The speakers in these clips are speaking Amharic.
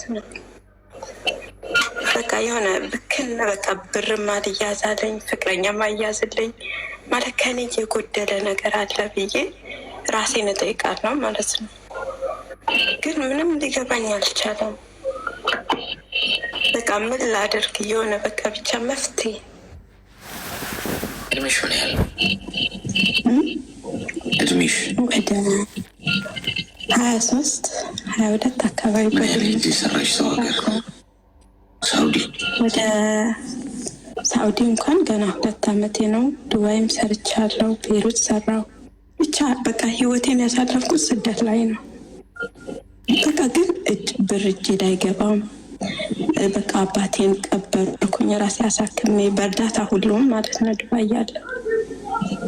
ነው። በቃ የሆነ ብክል በቃ ብርም አልያዛለኝ ፍቅረኛም አያዝልኝ ማለት ከኔ የጎደለ ነገር አለ ብዬ ራሴን እጠይቃለሁ ማለት ነው። ግን ምንም ሊገባኝ አልቻለም። በቃ ምን ላደርግ የሆነ በቃ ብቻ መፍትሄ። እድሜሽ ሆነ ያለው እድሜሽ ወደ 23-22 አካባቢ በጊዜ ሰራሽ ሰው ሀገር ሳውዲ ወደ ሳኡዲ እንኳን ገና 2 ዓመቴ ነው። ዱባይም ሰርቻለሁ፣ ቤሩት ሰራው። ብቻ በቃ ህይወቴን ያሳለፍኩት ስደት ላይ ነው። በቃ ግን ብር እጄ ላይ አይገባም። በቃ አባቴን ቀበርኩኝ ራሴ አሳክሜ በእርዳታ ሁሉም ማለት ነው ዱባይ ያለ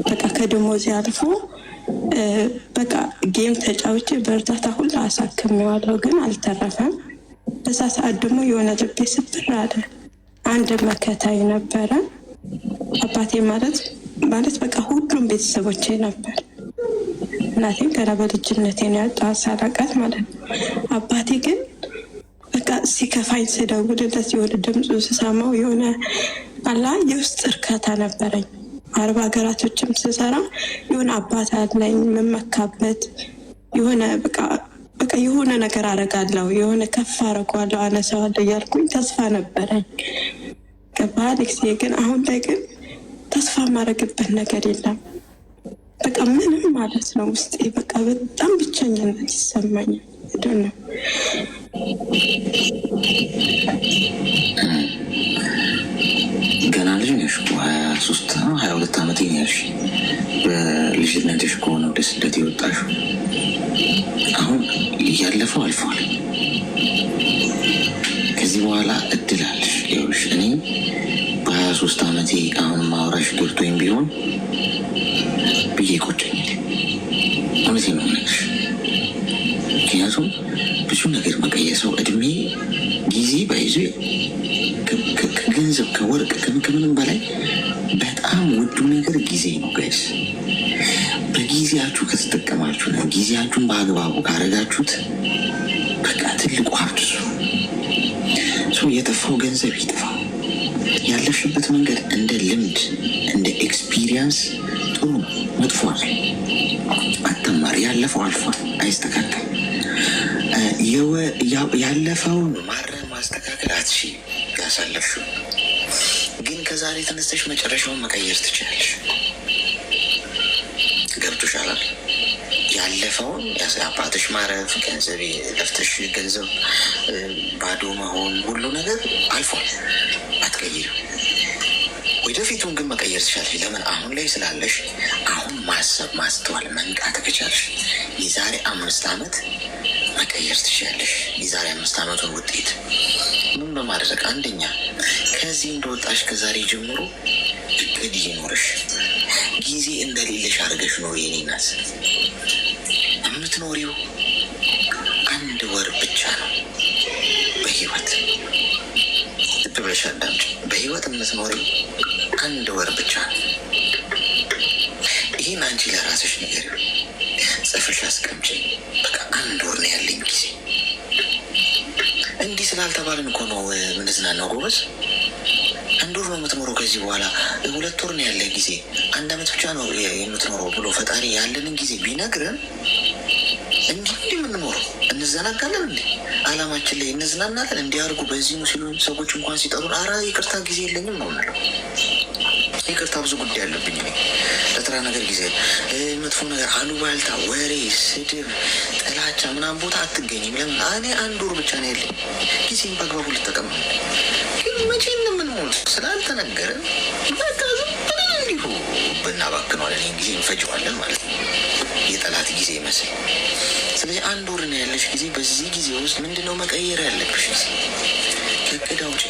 በቃ ከደሞዜ አልፎ በቃ ጌም ተጫውቼ በእርዳታ ሁሉ አሳክሜዋለሁ። ግን አልተረፈም። በዛ ሰዓት ደግሞ የሆነ ልቤ ስብር አለ። አንድ መከታዬ ነበረ አባቴ ማለት በቃ ሁሉም ቤተሰቦቼ ነበር። እናቴም ገና በልጅነቴ ነው ያጣኋት ሳላውቃት ማለት ነው። አባቴ ግን በቃ ሲከፋኝ ስደውልለት የሆነ ድምፁ ስሰማው የሆነ አላ የውስጥ እርካታ ነበረኝ። 40 ሀገራቶችም ስሰራ የሆነ አባት አለኝ መመካበት የሆነ በቃ የሆነ ነገር አደርጋለሁ፣ የሆነ ከፍ አደርገዋለሁ፣ አነሳዋለሁ እያልኩኝ ተስፋ ነበረኝ። ገባህ ጊዜ ግን አሁን ላይ ግን ተስፋ የማደርግበት ነገር የለም። በቃ ምንም ማለት ነው ውስጤ በቃ በጣም ብቸኝነት ይሰማኛል። ነው ገና ልጅ ነሽ፣ 23-22 ዓመት ነሽ። በልጅነትሽ ከሆነ ወደ ስደት የወጣሽው አሁን እያለፈው አልፏል። ከዚህ በኋላ እድል አለሽ። ይኸውልሽ እኔ በ23 ዓመቴ አሁን ማውራሽ ገብቶኝ ቢሆን ብዬ ቆጨኛል። እውነቴን ነው የምነግርሽ። ምክንያቱም ብዙ ነገር መቀየሰው እድሜ ጊዜ ባይዞ ከገንዘብ ከወርቅ ከምንም በላይ በጣም ውዱ ነገር ጊዜ ነው ጋይስ። በጊዜያችሁ ከተጠቀማችሁ ነው፣ ጊዜያችሁን በአግባቡ ካረጋችሁት በቃ ትልቁ ሀብት ሰው የጠፋው ገንዘብ ይጥፋ። ያለሽበት መንገድ እንደ ልምድ እንደ ኤክስፒሪየንስ ጥሩ ነው፣ መጥፎ አትማር። ያለፈው አልፏል፣ አይስተካከል። ያለፈውን ማረም ማስተካከል አትሺ። ያሳለፍሽው ግን ከዛሬ ተነስተሽ መጨረሻውን መቀየር ትችላለሽ። ገብቶሻል? ያለፈውን አባትሽ ማረፍ፣ ገንዘብ ለፍተሽ ገንዘብ ባዶ መሆን፣ ሁሉ ነገር አልፏል፣ አትቀይርም። ወደፊቱን ግን መቀየር ትችላለሽ። ለምን? አሁን ላይ ስላለሽ አሁን ማሰብ ማስተዋል መንቃት ከቻልሽ የዛሬ 5 ዓመት መቀየር ትችላለሽ። የዛሬ 5 ዓመቱን ውጤት ምን በማድረግ አንደኛ ከዚህ እንደወጣሽ ከዛሬ ጀምሮ እቅድ ይኖርሽ። ጊዜ እንደሌለሽ አድርገሽ ነው የኔ ናት። የምትኖሪው 1 ወር ብቻ ነው በህይወት። ልብ ብለሽ አዳምጪ። በህይወት የምትኖሪው 1 ወር ብቻ ነው። ይህን አንቺ ለራስሽ ነገር ጽፈሽ አስቀምጪ። በቃ 1 ወር ነው ያለኝ ጊዜ። እንዲህ ስላልተባልን እኮ ነው ምንዝናናው ጎበዝ። 1 ወር ነው የምትኖረው። ከዚህ በኋላ 2 ወር ነው ያለ ጊዜ፣ 1 ዓመት ብቻ ነው የምትኖረው ብሎ ፈጣሪ ያለንን ጊዜ ቢነግረን እንዲህ የምንኖረው እንዘናጋለን እንዴ? አላማችን ላይ እንዝናናለን። እንዲያርጉ በዚህ ሲሉን ሰዎች እንኳን ሲጠሩን አራ ይቅርታ ጊዜ የለኝም ነው ምለው። ይቅርታ ብዙ ጉዳይ አለብኝ ለተራ ነገር ጊዜ፣ መጥፎ ነገር፣ አሉባልታ፣ ወሬ፣ ስድብ፣ ጥላቻ ምናምን ቦታ አትገኝም። ለምን? እኔ 1 ወር ብቻ ነው ያለኝ ጊዜም በአግባቡ ልጠቀም። ግን መቼ እንደምንሞት ስላልተነገረን በቃ ዝም ብለን እንዲሁ ብናባክነዋለን። ይህን ጊዜ እንፈጀዋለን ማለት ነው፣ የጠላት ጊዜ ይመስል። ስለዚህ 1 ወር ነው ያለሽ ጊዜ። በዚህ ጊዜ ውስጥ ምንድነው መቀየር ያለብሽ? ከእቅድ አውጪ።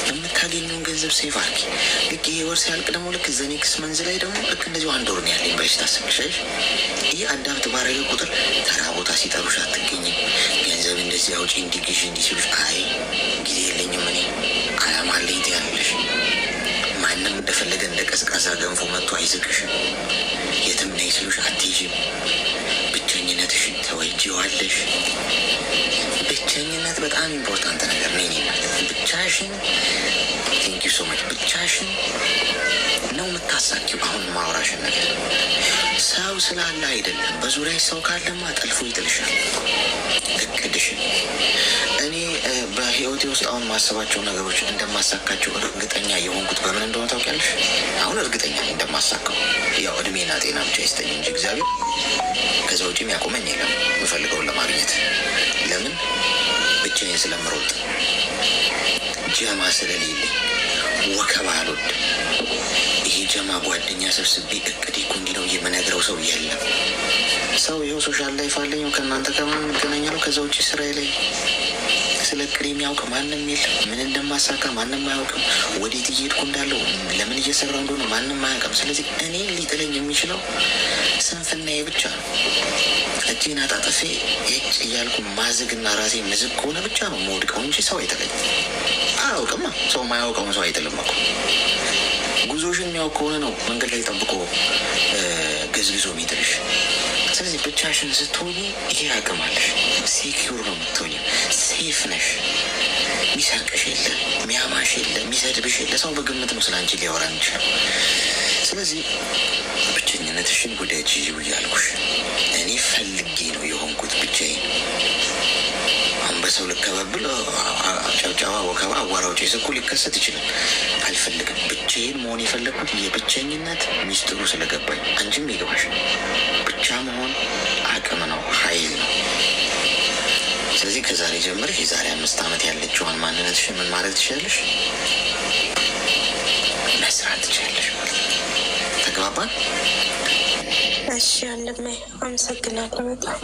የምታገኘውን ገንዘብ ሴቭ አድርጊ። ልክ ይሄ ወር ሲያልቅ ደግሞ ልክ ዘኔክስ መንዝ ላይ ደግሞ ልክ እንደዚሁ 1 ወር ነው ያለኝ ብለሽ ታስብልሻለሽ። ይህ አዳምት ባረገ ቁጥር ተራ ቦታ ሲጠሩሽ አትገኝም። ገንዘብ እንደዚህ አውጪ እንዲግሽ እንዲሲሉሽ አይ ጊዜ የለኝም እኔ አላማ አለኝ ትያለሽ። ማንም እንደፈለገ እንደ ቀዝቃዛ ገንፎ መጥቶ አይዝግሽም። የትም ነይ ሲሉሽ አትሄጂም። ብቸኝነት ብቸኝነትሽን ተወጂዋለሽ። ብቸኝነት በጣም ኢምፖርታንት ነገር ነው። ብቻሽን ቴንክ ዩ ሶ ማች ብቻሽን ነው የምታሳኪው። አሁን ማውራሽን ነገር ሰው ስላለ አይደለም። በዙሪያ ሰው ካለማ ጠልፎ ይጥልሻል እቅድሽን። እኔ በህይወቴ ውስጥ አሁን ማሰባቸው ነገሮች እንደማሳካቸው እርግጠኛ የሆንኩት በምን እንደሆነ ታውቂያለሽ? አሁን እርግጠኛ እንደማሳካው ያው እድሜና ጤና ብቻ ይስጠኝ እንጂ እግዚአብሔር ከዛ ውጭ የሚያቆመኝ የለም የምፈልገውን ለማግኘት። ለምን? ብቻዬን ስለምሮጥ፣ ጀማ ስለሌለኝ፣ ወከባ አልወድም። ይሄ ጀማ ጓደኛ ሰብስቤ እቅዴ እኮ እንዲህ ነው የምነግረው ሰው የለም። ሰው ይኸው ሶሻል ላይፍ አለኝ ከእናንተ ከማን እንገናኛለሁ። ከዛ ውጭ ስራዬ ላይ ስለ እቅዴ የሚያውቅ ማንም የለም። ምን እንደማሳካ ማንም አያውቅም። ወዴት እየሄድኩ እንዳለው ለምን እየሰራው እንደሆነ ማንም አያውቅም። ስለዚህ እኔን ሊጥለኝ የሚችለው ስንፍናዬ ብቻ ነው። እጄን አጣጥፌ እጭ እያልኩ ማዝግና ራሴ ምዝግ ከሆነ ብቻ ነው የምወድቀው እንጂ ሰው አይጥለኝ። አያውቅማ። ሰው ማያውቀውን ሰው አይጥልም እኮ። ጉዞሽን የሚያውቅ ከሆነ ነው መንገድ ላይ ጠብቆ ገዝግዞ የሚጥልሽ። ስለዚህ ብቻሽን ስትሆኚ ይሄ አቅም አለሽ። ሴኪዩር ነው የምትሆኝ። ሴፍ ነሽ። የሚሰርቅሽ የለ፣ የሚያማሽ የለ፣ የሚሰድብሽ የለ። ሰው በግምት ነው ስለ አንቺ ሊያወራ የሚችለው። ስለዚህ ብቸኝነትሽን ውደጂ እያልኩሽ እኔ ፈልጌ ነው የሆንኩት ብቻዬን። አሁን በሰው ልከባብል ጨብጨባ፣ ወከባ፣ አዋራዎች የስኩ ሊከሰት ይችላል። አልፈልግም። ብቻዬን መሆን የፈለግኩት የብቸኝነት ሚስጥሩ ስለገባኝ፣ አንቺም ይገባሽ። ብቻ መሆን አቅም ነው፣ ኃይል ነው። ስለዚህ ከዛሬ ጀምረሽ የዛሬ 5 ዓመት ያለችዋን ማንነትሽን ምን ማድረግ ትችላለሽ? መስራት ትችላለሽ ማለት ነው። ተግባባን? እሺ ወንድሜ አመሰግናለሁ በጣም።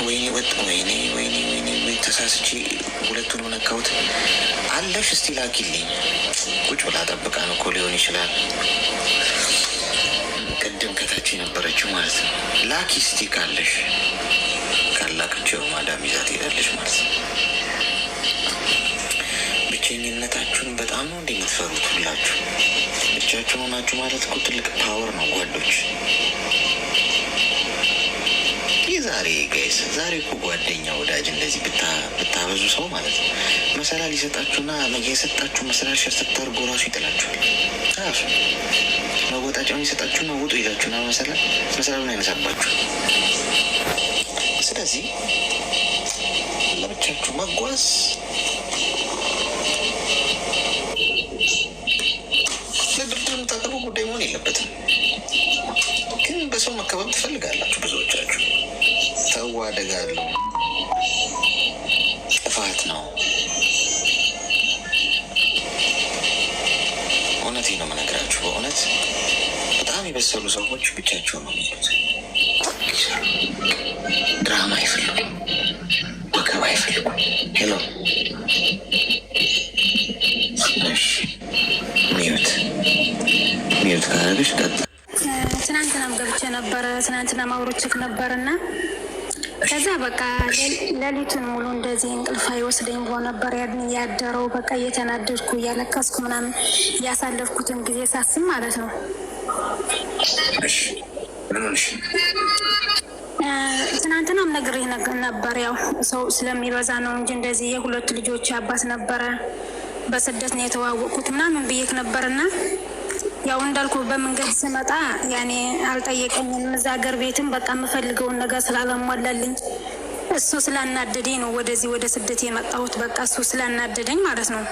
ወይኔ ወጥ ወይኔ ወይኔ ወይኔ ተሳስቼ ሁለቱን ነካሁት። አለሽ እስቲ ላኪልኝ። ቁጭ ብላ ጠብቃን እኮ ሊሆን ይችላል። ቅድም ከታች የነበረችው ማለት ነው። ላኪ እስቲ ካለሽ። ካላክቸው ማዳም ይዛት ሄዳለች ማለት ነው። ብቸኝነታችሁን በጣም ነው እንደምትፈሩት ሁላችሁ። ብቻችሁን ሆናችሁ ማለት እኮ ትልቅ ፓወር ነው ጓዶች። ዛሬ ጋይስ ዛሬ እኮ ጓደኛ ወዳጅ እንደዚህ ብታበዙ ሰው ማለት ነው መሰላል ይሰጣችሁና የሰጣችሁ መሰላል ሸር ስታርጎ ራሱ ይጥላችኋል። ራሱ መወጣጫውን ይሰጣችሁና ውጡ ይላችሁና መሰላሉን አይነሳባችሁ። ስለዚህ ለብቻችሁ መጓዝ ለድርድር የምታቀርቡ ጉዳይ መሆን የለበትም። ግን በሰው መከበብ ትፈልጋላችሁ ብዙዎቻችሁ። ተዋደጋለሁ ጥፋት ነው። እውነቴ ነው የምነግራችሁ። በእውነት በጣም የበሰሉ ሰዎች ብቻቸውን ነው የሚሉት። ድራማ አይፈልጉም፣ ወከባ አይፈልጉም። ሄሎ ሚዩት ካረግሽ ቀጥ ትናንትናም ገብቼ ነበረ። ትናንትና ማውሮችክ ነበርና ከዛ በቃ ሌሊቱን ሙሉ እንደዚህ እንቅልፍ አይወስደኝ ብሎ ነበር ያደረው። በቃ እየተናደድኩ እያለቀስኩ ምናምን እያሳለፍኩትን ጊዜ ሳስብ ማለት ነው። ትናንትናም ነግሬህ ነበር። ያው ሰው ስለሚበዛ ነው እንጂ እንደዚህ የሁለት ልጆች አባት ነበረ። በስደት ነው የተዋወቅኩት ምናምን ብዬክ ነበርና ያው እንዳልኩ በመንገድ ስመጣ ያኔ አልጠየቀኝም። እዛ ሀገር ቤትም በቃ የምፈልገውን ነገር ስላላሟላልኝ እሱ ስላናደደኝ ነው ወደዚህ ወደ ስደት የመጣሁት። በቃ እሱ ስላናደደኝ ማለት ነው።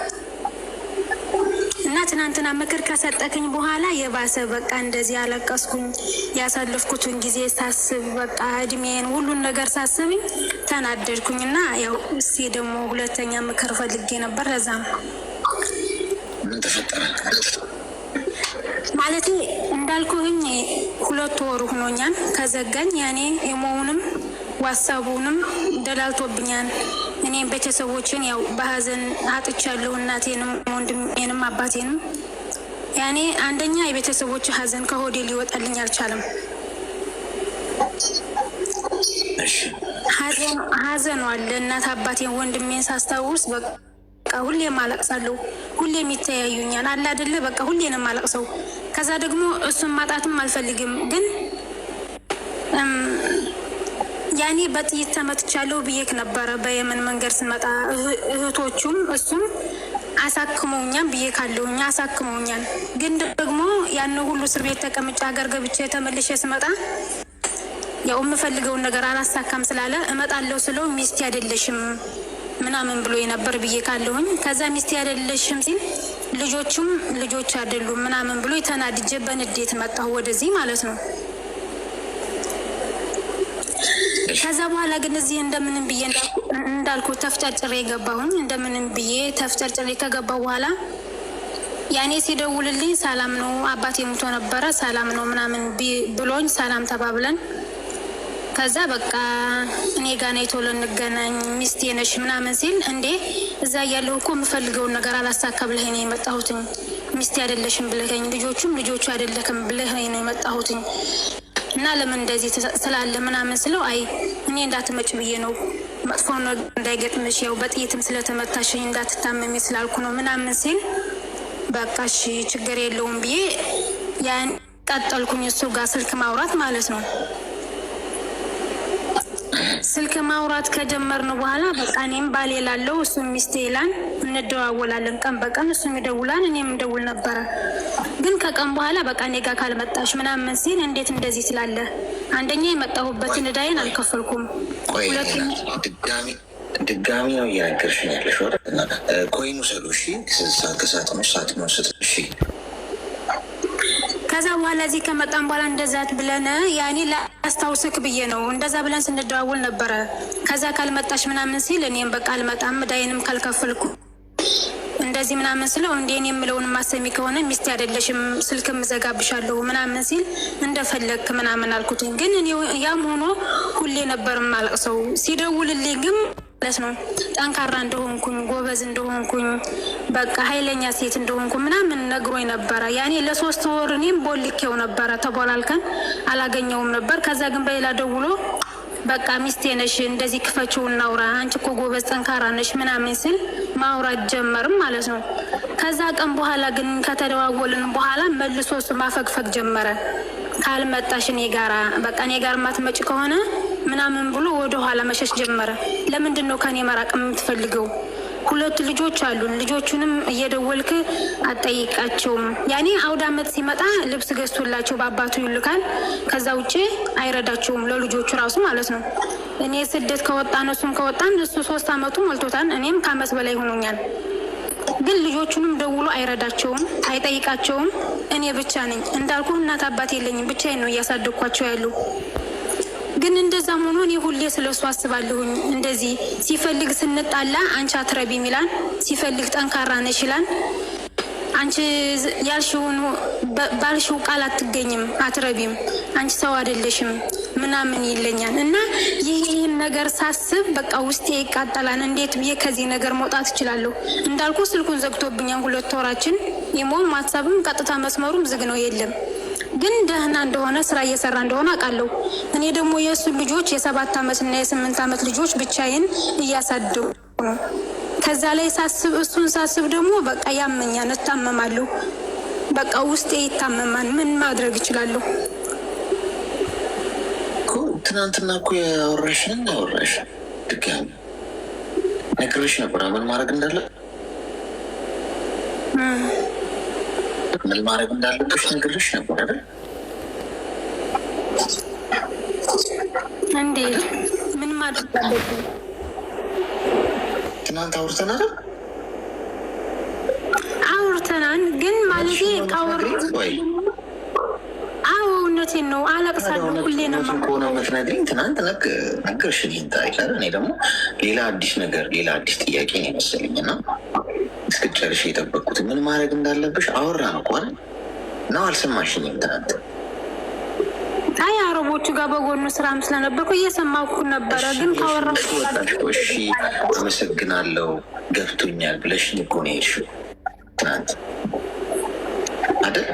እና ትናንትና ምክር ከሰጠከኝ በኋላ የባሰ በቃ እንደዚህ አለቀስኩኝ። ያሳለፍኩትን ጊዜ ሳስብ በቃ እድሜን ሁሉን ነገር ሳስብኝ ተናደድኩኝ። እና ያው እስኪ ደግሞ ሁለተኛ ምክር ፈልጌ ነበር። ለዛ ነው ምን ተፈጠረ ማለት እንዳልኩኝ 2 ወር ሆኖኛል ከዘጋኝ። ያኔ ኢሞውንም ዋትስአፑንም ደላልቶብኛል። እኔም ቤተሰቦችን ያው በሀዘን አጥቻለሁ። እናቴንም ወንድሜንም አባቴንም። ያኔ አንደኛ የቤተሰቦች ሀዘን ከሆዴ ሊወጣልኝ አልቻለም። ሀዘኑ አለ። እናት አባቴን ወንድሜን ሳስታውስ በቃ ሁሌም አለቅሳለሁ። ሁሌም ይተያዩኛል አለ አይደለ በቃ ሁሌንም አለቅሰው። ከዛ ደግሞ እሱን ማጣትም አልፈልግም ግን ያኔ በጥይት ተመትቻለሁ ብዬክ ነበረ በየመን መንገድ ስመጣ እህቶቹም እሱም አሳክመውኛል ብዬካለሁኝ አሳክመውኛል። ግን ደግሞ ያን ሁሉ እስር ቤት ተቀምጬ ሀገር ገብቼ ተመልሼ ስመጣ ያው የምፈልገውን ነገር አላሳካም ስላለ እመጣለሁ ስለው ሚስቴ አይደለሽም ምናምን ብሎ የነበር ብዬካለሁኝ። ከዛ ሚስቴ አይደለሽም ሲል ልጆቹም ልጆች አይደሉም ምናምን ብሎ ተናድጄ በንዴት መጣሁ ወደዚህ ማለት ነው። ከዛ በኋላ ግን እዚህ እንደምንም ብዬ እንዳልኩ ተፍጨርጭሬ ገባሁኝ። እንደምንም ብዬ ተፍጨርጭሬ ከገባሁ በኋላ ያኔ ሲደውልልኝ ሰላም ነው አባቴ ሞቶ ነበረ ሰላም ነው ምናምን ብሎኝ ሰላም ተባብለን ከዛ በቃ እኔ ጋር ነይ ቶሎ እንገናኝ ሚስቴ ነሽ ምናምን ሲል እንዴ እዛ ያለው እኮ የምፈልገውን ነገር አላሳካ ብለኸኝ ነው የመጣሁት ሚስቴ አይደለሽም ብለኸኝ ልጆቹም ልጆቹ አይደለክም ብለኸኝ ነው የመጣሁት እና ለምን እንደዚህ ስላለ ምናምን ስለው አይ እኔ እንዳትመጭ ብዬ ነው መጥፎ ነገር እንዳይገጥምሽ ያው በጥይትም ስለተመታሽ እንዳትታመሚ ስላልኩ ነው ምናምን ሲል በቃ እሺ ችግር የለውም ብዬ ያን ቀጠልኩኝ እሱ ጋር ስልክ ማውራት ማለት ነው። ስልክ ማውራት ከጀመርን በኋላ በቃ እኔም ባሌ ላለው እሱ ሚስቴ ይላል እንደዋወላለን ቀን በቀን እሱ ይደውላል እኔም እንደውል ነበረ። ግን ከቀን በኋላ በቃ እኔ ጋር ካልመጣሽ ምናምን ሲል እንዴት እንደዚህ ስላለ አንደኛ የመጣሁበትን እዳይን አልከፈልኩም። ድጋሚ ነው እየነገርሽኝ ያለሽ ወደ ኮይኑ ሰሉ እሺ ከሰዓት ነው እሺ። ከዛ በኋላ እዚህ ከመጣን በኋላ እንደዛት ብለን ያኔ ላስታውስክ ብዬ ነው እንደዛ ብለን ስንደዋወል ነበረ። ከዛ ካልመጣሽ ምናምን ሲል እኔም በቃ አልመጣም እዳይንም ካልከፈልኩ እንደዚህ ምናምን ስለው እንዴን የምለውን ማሰሚ ከሆነ ሚስቴ አይደለሽም ስልክም ዘጋብሻለሁ ምናምን ሲል እንደፈለክ ምናምን አልኩት። ግን እኔ ያም ሆኖ ሁሌ ነበር ማለቅሰው ሲደውልልኝ ግን ማለት ነው ጠንካራ እንደሆንኩኝ ጎበዝ እንደሆንኩኝ በቃ ኃይለኛ ሴት እንደሆንኩ ምናምን ነግሮኝ ነበረ። ያኔ ለ3 ወር እኔም ቦልኬው ነበረ ተቦላልከን አላገኘውም ነበር። ከዛ ግን በሌላ ደውሎ በቃ ሚስቴ ነሽ እንደዚህ ክፈችው እናውራ አንቺ እኮ ጎበዝ ጠንካራ ነሽ ምናምን ሲል ማውራት ጀመርም ማለት ነው። ከዛ ቀን በኋላ ግን ከተደዋወልን በኋላ መልሶ እሱ ማፈግፈግ ጀመረ። ካልመጣሽ እኔ ጋራ በቃ እኔ ጋር ማትመጭ ከሆነ ምናምን ብሎ ወደ ኋላ መሸሽ ጀመረ። ለምንድን ነው ከኔ መራቅ የምትፈልገው? 2 ልጆች አሉን ልጆቹንም እየደወልክ አጠይቃቸውም። ያኔ አውደ ዓመት ሲመጣ ልብስ ገዝቶላቸው በአባቱ ይልካል። ከዛ ውጪ አይረዳቸውም ለልጆቹ ራሱ ማለት ነው። እኔ ስደት ከወጣን እሱም ከወጣን እሱ 3 ዓመቱ ሞልቶታል እኔም ከዓመት በላይ ሆኖኛል። ግን ልጆቹንም ደውሎ አይረዳቸውም አይጠይቃቸውም። እኔ ብቻ ነኝ እንዳልኩ እናት አባት የለኝም ብቻዬን ነው እያሳደግኳቸው ያሉ። ግን እንደዛም ሆኖ እኔ ሁሌ ስለሱ አስባለሁኝ። እንደዚህ ሲፈልግ ስንጣላ አንቺ አትረቢም ይላል ሲፈልግ ጠንካራ ነሽ ይላል። አንቺ ያልሽውን ባልሽው ቃል አትገኝም አትረቢም አንቺ ሰው አይደለሽም ምናምን ይለኛል። እና ይህን ነገር ሳስብ በቃ ውስጤ ይቃጠላል። እንዴት ብዬ ከዚህ ነገር መውጣት እችላለሁ? እንዳልኩ ስልኩን ዘግቶብኛል 2 ወራችን ኢሞም ዋትስአፕም ቀጥታ መስመሩም ዝግ ነው የለም። ግን ደህና እንደሆነ ስራ እየሰራ እንደሆነ አውቃለሁ። እኔ ደግሞ የእሱ ልጆች የ7 ዓመት እና የ8 ዓመት ልጆች ብቻዬን እያሳደጉ ነው። ከዛ ላይ ሳስብ እሱን ሳስብ ደግሞ በቃ ያመኛል እታመማለሁ። በቃ ውስጤ ይታመማል። ምን ማድረግ እችላለሁ? ትናንትና እኮ ያወራሽን ድጋሚ ነግሬሽ ነበር ምን ማድረግ እንዳለብሽ ነግሬሽ ነበር አይደል? እንዴ ምን ማድረግ አለብኝ? ትናንት አውርተናል ግን ማለቴ እውነቴን ነው አለቅሳለሁ ሁሌ ነው ከሆነ የምትነግሪኝ ትናንት ነገርሽኝ ታይቀር። እኔ ደግሞ ሌላ አዲስ ጥያቄ ነው የመሰለኝ እና እስክጨርሽ የጠበቅኩት ምን ማድረግ እንዳለብሽ አወራን እኮ አይደል? ነው አልሰማሽኝም? ትናንት አይ አረቦቹ ጋር በጎኑ ስራም ስለነበርኩ እየሰማኩ ነበረ። ግን ካወራሽ እሺ አመሰግናለሁ ገብቶኛል ብለሽኝ እኮ ነው የሄድሽው ትናንት አይደል?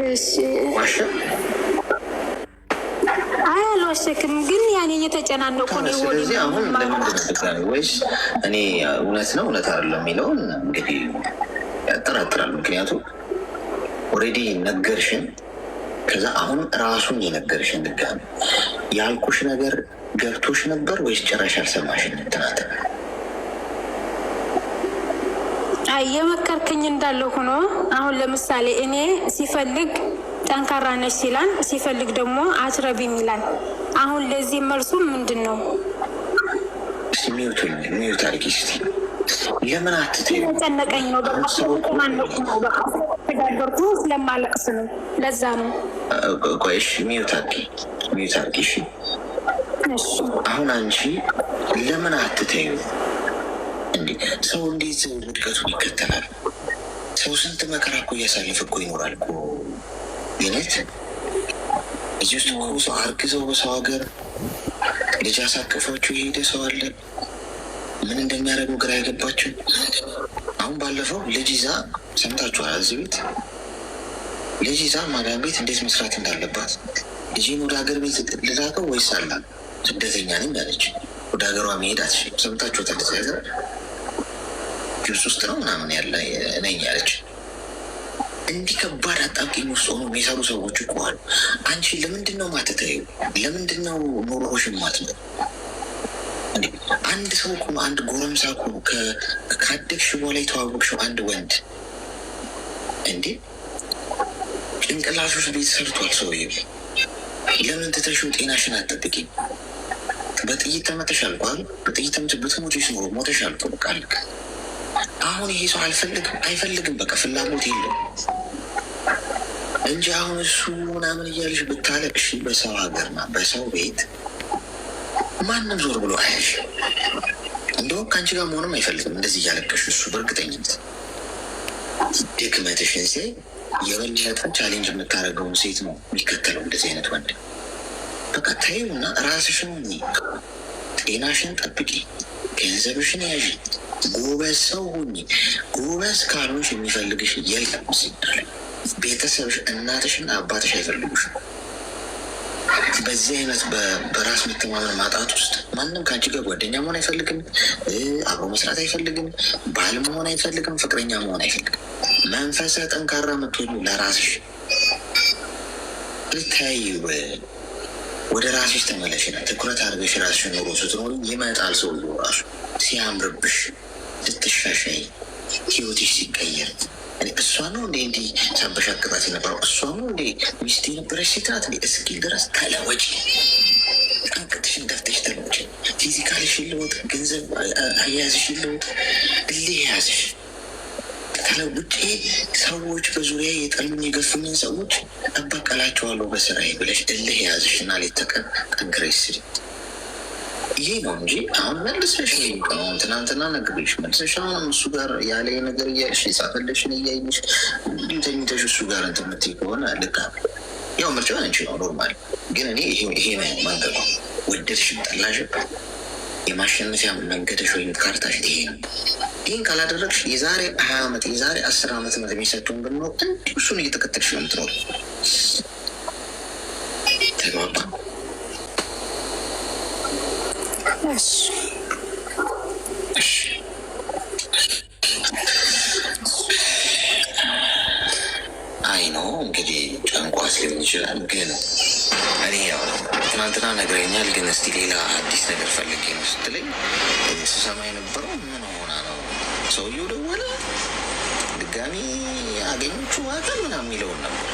እሺ አይ አልዋሸክም። ግን ያኔ እየተጨናነቁ ነው። ስለዚህ አሁን ለምንድን ወይስ እኔ እውነት ነው እውነት አይደለም የሚለውን እንግዲህ ያጠራጥራል። ምክንያቱም ኦልሬዲ ነገርሽን፣ ከዛ አሁን ራሱን የነገርሽን ድጋሚ ያልኩሽ ነገር ገብቶሽ ነበር ወይስ ጭራሽ አልሰማሽን? ትናንት የመከርከኝ እንዳለው ሆኖ አሁን ለምሳሌ እኔ ሲፈልግ ጠንካራ ነች ሲላል፣ ሲፈልግ ደግሞ አትረቢም ይላል። አሁን ለዚህ መልሱ ምንድን ነው? ሚዩት አድርጊ እስኪ። ለምን አትተይው? ጨነቀኝ ነው በቃ ተጋገርኩ ስለማለቅስ ነው። ለዛ ነው። ቆይሽ ሚዩት አድርጊ። እሺ አሁን አንቺ ለምን አትተይው? ሰው እንዴት ውድቀቱን ይከተላል? ሰው ስንት መከራ እኮ እያሳለፈ እኮ ይኖራል እኮ። ግነት እዚህ ውስጥ እኮ ሰው አርግዘው በሰው ሀገር ልጅ አሳቅፏቸው የሄደ ሰው አለ። ምን እንደሚያደርጉ ግራ ያገባቸው። አሁን ባለፈው ልጅ ይዛ ሰምታችኋል። እዚህ ቤት ልጅ ይዛ ማዳም ቤት እንዴት መስራት እንዳለባት ልጅን ወደ ሀገር ቤት ልላከው ወይስ አላ ስደተኛ ነኝ አለች። ወደ ሀገሯ መሄድ አትችልም። ሰምታችኋታል። ሀገር ግብጽ ውስጥ ነው ምናምን ያለ ነኝ ያለች። እንዲህ ከባድ አጣብቂኝ ውስጥ ሆኖ የሚሰሩ ሰዎች እኮ አሉ። አንቺ ለምንድን ነው ማትተይው? ለምንድን ነው ኑሮሽን ማትነው? አንድ ሰው እኮ አንድ ጎረምሳ እኮ ካደግሽ በኋላ የተዋወቅሽው አንድ ወንድ እንዴ ጭንቅላቶች ቤት ሰርቷል ሰውዬው። ለምን ትተሽው ጤናሽን አትጠብቂም? በጥይት ተመተሻል ባል በጥይት ብትሞች ኖሮ ሞተሻል። በቃ ልክ አሁን ይሄ ሰው አይፈልግም። በቃ ፍላጎት የለም እንጂ አሁን እሱ ምናምን እያለሽ ብታለቅሽ በሰው ሀገርና በሰው ቤት ማንም ዞር ብሎ አያሽ። እንደውም ከአንቺ ጋር መሆንም አይፈልግም እንደዚህ እያለቀሽ እሱ በእርግጠኝነት ድክመትሽን ሲያይ የበለጠ ቻሌንጅ የምታደርገውን ሴት ነው የሚከተለው እንደዚህ አይነት ወንድ። በቃ ተይውና ራስሽን ጤናሽን ጠብቂ፣ ገንዘብሽን ያዥ፣ ጎበዝ ሰው ሁኚ። ጎበዝ ካልሆንሽ የሚፈልግሽ የለም። ሲባል ቤተሰብሽ እናትሽና አባትሽ አይፈልጉሽ። በዚህ አይነት በራስ መተማመን ማጣት ውስጥ ማንም ከአንቺ ጋር ጓደኛ መሆን አይፈልግም፣ አብሮ መስራት አይፈልግም፣ ባል መሆን አይፈልግም፣ ፍቅረኛ መሆን አይፈልግም። መንፈሰ ጠንካራ የምትሆኑ ለራስሽ ልታይ ወደ ራስሽ ተመለሽና ትኩረት አድርገሽ ራስሽን ኑሮ ስትኖሩ ይመጣል ሰው ራሱ ሲያምርብሽ ስትሻሻይ ህይወትሽ ሲቀየር። እሷ ነው እንዴ እንዲህ ሳበሻቅጣት የነበረው? እሷ ነው እንዴ ሚስት የነበረች ሴት ናት እንዴ እስኪል ድረስ ተለወጪ። አንቅትሽን ደፍተሽ ተለወጪ። ፊዚካልሽ ይለወጥ፣ ገንዘብ አያያዝሽ ይለወጥ፣ እልህ ያዝሽ ተለውጬ ሰዎች በዙሪያ የጠሉኝ የገፉኝን ሰዎች እበቀላቸዋለሁ በስራዬ ብለሽ እልህ ያዝሽና ሌት ተቀን ጠንክረሽ ስሪ። ይሄ ነው እንጂ አሁን መልሰሽ ትናንትና ነግሬሽ መልሰሽ አሁን እሱ ጋር ያለ ነገር እያልሽ የጻፈልሽን እያይሽ እንዲሁ ተኝተሽ እሱ ጋር እንትን የምትይ ከሆነ ልክ ያው ምርጫ አንቺ ነው ኖርማል። ግን እኔ ይሄ መንገድ ነው ወደድሽም ጠላሽም የማሸነፊያ መንገድሽ ወይም ካርታሽ ይሄ ነው። ይህን ካላደረግሽ የዛሬ 20 ዓመት የዛሬ 10 ዓመት የሚሰጡን ብንኖር እንዲሁ እሱን እየተከተልሽ ነው የምትኖር። ተግባባ? አይ ነው እንግዲህ ጨንቋስ ሊሆን ይችላል። ግን እኔ ያው ትናንትና ነግረኛል። ግን እስቲ ሌላ አዲስ ነገር ፈልጌ ነው ስትለኝ ስሰማ የነበረው ምን ሆና ነው ሰውየው ደወለ ድጋሚ አገኘችው አካል ምናምን የሚለውን ነበር።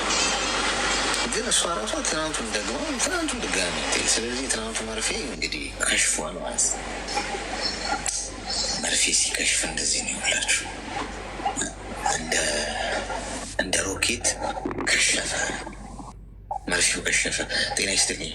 ግን እሷ ራሷ ትናንቱን ደግሞ ትናንቱን ድጋሚ። ስለዚህ ትናንቱ መርፌ እንግዲህ ከሽፏል ማለት ነው። መርፌ ሲከሽፍ እንደዚህ ነው ይላችሁ። እንደ ሮኬት ከሸፈ፣ መርፌው ከሸፈ። ጤና ይስጥልኝ።